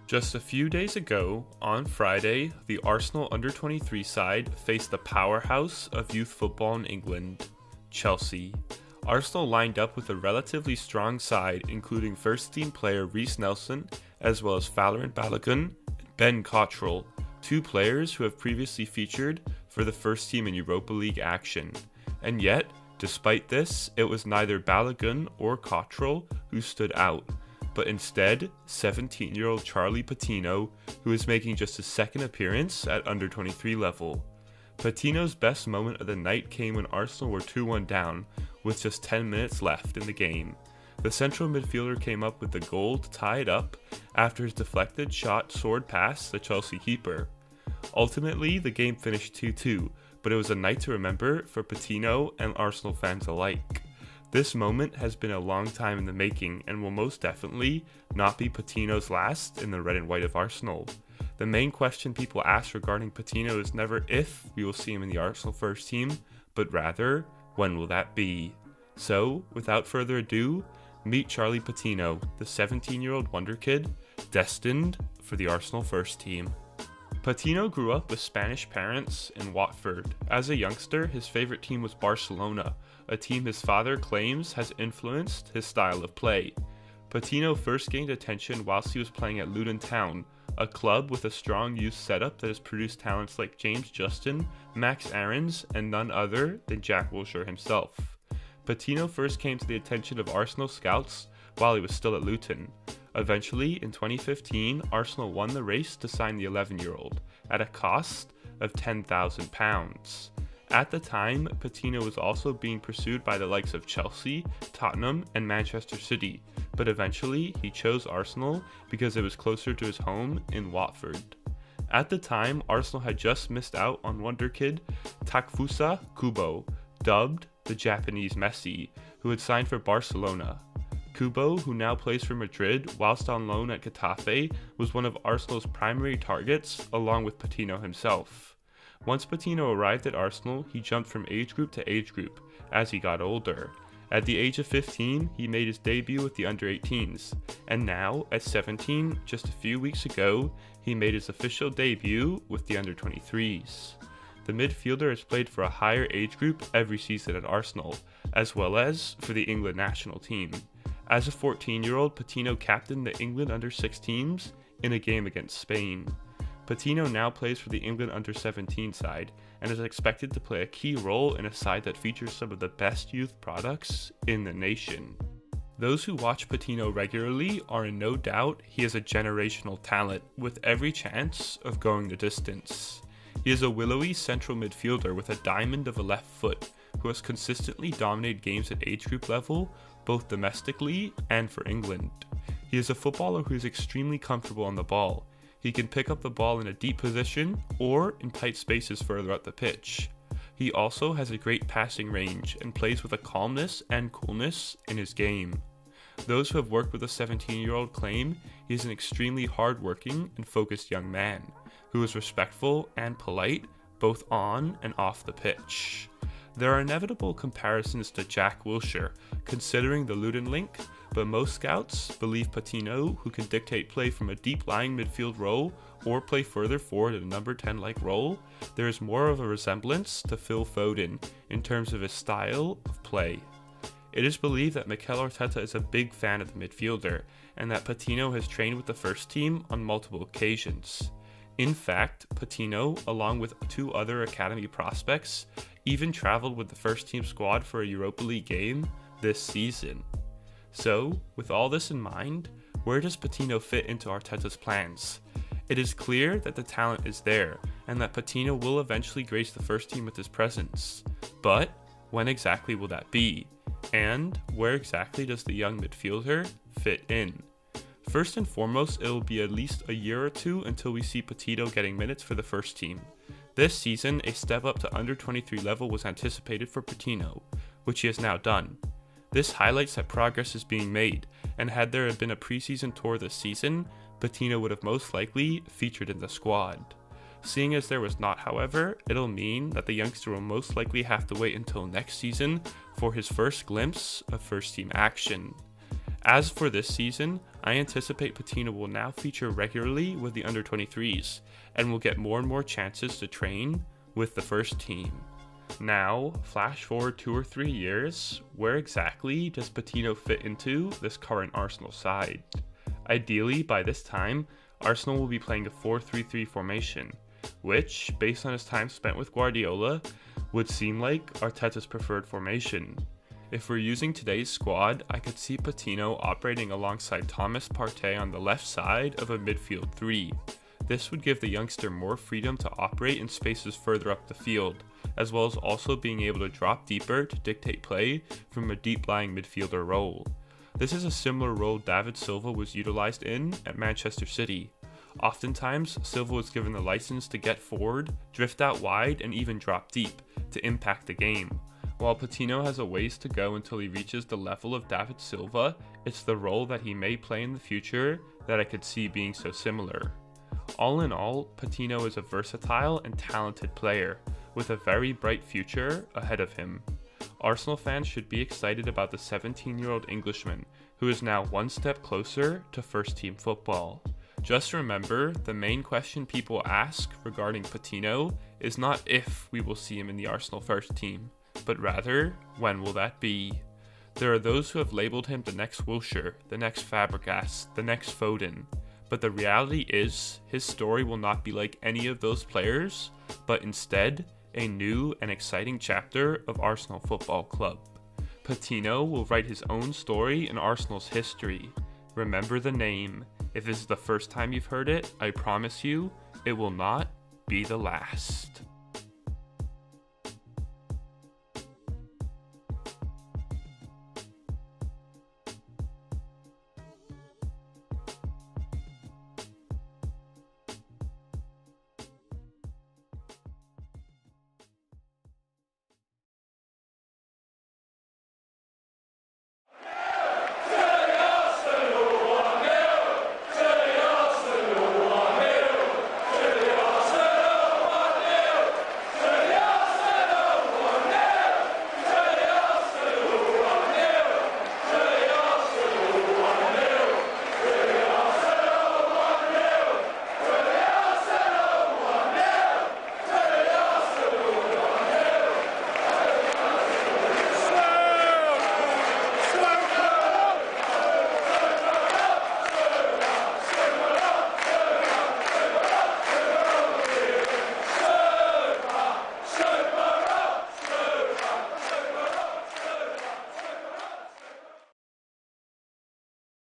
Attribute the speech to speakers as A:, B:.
A: Just a few days ago, on Friday, the Arsenal under-23 side faced the powerhouse of youth football in England, Chelsea. Arsenal lined up with a relatively strong side, including first-team player Reiss Nelson, as well as Folarin Balogun and Ben Cottrell, two players who have previously featured for the first team in Europa League action. And yet, despite this, it was neither Balogun or Cottrell who stood out, but instead 17-year-old Charlie Patino, who is making just his second appearance at under-23 level. Patino's best moment of the night came when Arsenal were 2-1 down, with just 10 minutes left in the game. The central midfielder came up with the goal to tie it up after his deflected shot soared past the Chelsea keeper. Ultimately, the game finished 2-2, but it was a night to remember for Patino and Arsenal fans alike. This moment has been a long time in the making and will most definitely not be Patino's last in the red and white of Arsenal. The main question people ask regarding Patino is never if we will see him in the Arsenal first team, but rather, when will that be? So, without further ado, meet Charlie Patino, the 17-year-old wonderkid, destined for the Arsenal first team. Patino grew up with Spanish parents in Watford. As a youngster, his favorite team was Barcelona, a team his father claims has influenced his style of play. Patino first gained attention whilst he was playing at Luton Town, a club with a strong youth setup that has produced talents like James Justin, Max Aarons, and none other than Jack Wilshere himself. Patino first came to the attention of Arsenal scouts while he was still at Luton. Eventually, in 2015, Arsenal won the race to sign the 11-year-old, at a cost of £10,000. At the time, Patino was also being pursued by the likes of Chelsea, Tottenham, and Manchester City, but eventually he chose Arsenal because it was closer to his home in Watford. At the time, Arsenal had just missed out on wonderkid Takefusa Kubo, dubbed the Japanese Messi, who had signed for Barcelona. Kubo, who now plays for Madrid whilst on loan at Getafe, was one of Arsenal's primary targets, along with Patino himself. Once Patino arrived at Arsenal, he jumped from age group to age group as he got older. At the age of 15, he made his debut with the under-18s, and now, at 17, just a few weeks ago, he made his official debut with the under-23s. The midfielder has played for a higher age group every season at Arsenal, as well as for the England national team. As a 14-year-old, Patino captained the England under-16s in a game against Spain. Patino now plays for the England under-17 side and is expected to play a key role in a side that features some of the best youth products in the nation. Those who watch Patino regularly are in no doubt he is a generational talent with every chance of going the distance. He is a willowy central midfielder with a diamond of a left foot who has consistently dominated games at age group level, both domestically and for England. He is a footballer who is extremely comfortable on the ball. He can pick up the ball in a deep position or in tight spaces further up the pitch. He also has a great passing range and plays with a calmness and coolness in his game. Those who have worked with a 17-year-old claim he is an extremely hard-working and focused young man, who is respectful and polite both on and off the pitch. There are inevitable comparisons to Jack Wilshere, considering the Luton link, but most scouts believe Patino, who can dictate play from a deep-lying midfield role or play further forward in a number 10-like role, there is more of a resemblance to Phil Foden in terms of his style of play. It is believed that Mikel Arteta is a big fan of the midfielder, and that Patino has trained with the first team on multiple occasions. In fact, Patino, along with two other academy prospects, even traveled with the first team squad for a Europa League game this season. So, with all this in mind, where does Patino fit into Arteta's plans? It is clear that the talent is there, and that Patino will eventually grace the first team with his presence. But, when exactly will that be? And, where exactly does the young midfielder fit in? First and foremost, it will be at least a year or two until we see Patino getting minutes for the first team. This season, a step up to under-23 level was anticipated for Patino, which he has now done. This highlights that progress is being made, and had there been a preseason tour this season, Patino would have most likely featured in the squad. Seeing as there was not, however, it'll mean that the youngster will most likely have to wait until next season for his first glimpse of first team action. As for this season, I anticipate Patino will now feature regularly with the under-23s and will get more and more chances to train with the first team. Now, flash forward 2 or 3 years, where exactly does Patino fit into this current Arsenal side? Ideally, by this time, Arsenal will be playing a 4-3-3 formation, which, based on his time spent with Guardiola, would seem like Arteta's preferred formation. If we're using today's squad, I could see Patino operating alongside Thomas Partey on the left side of a midfield 3. This would give the youngster more freedom to operate in spaces further up the field, as well as also being able to drop deeper to dictate play from a deep-lying midfielder role. This is a similar role David Silva was utilized in at Manchester City. Oftentimes, Silva was given the license to get forward, drift out wide, and even drop deep to impact the game. While Patino has a ways to go until he reaches the level of David Silva, it's the role that he may play in the future that I could see being so similar. All in all, Patino is a versatile and talented player, with a very bright future ahead of him. Arsenal fans should be excited about the 17-year-old Englishman, who is now one step closer to first-team football. Just remember, the main question people ask regarding Patino is not if we will see him in the Arsenal first team, but rather, when will that be? There are those who have labelled him the next Wilshere, the next Fabregas, the next Foden, but the reality is, his story will not be like any of those players, but instead, a new and exciting chapter of Arsenal Football Club. Patino will write his own story in Arsenal's history. Remember the name. If this is the first time you've heard it, I promise you, it will not be the last.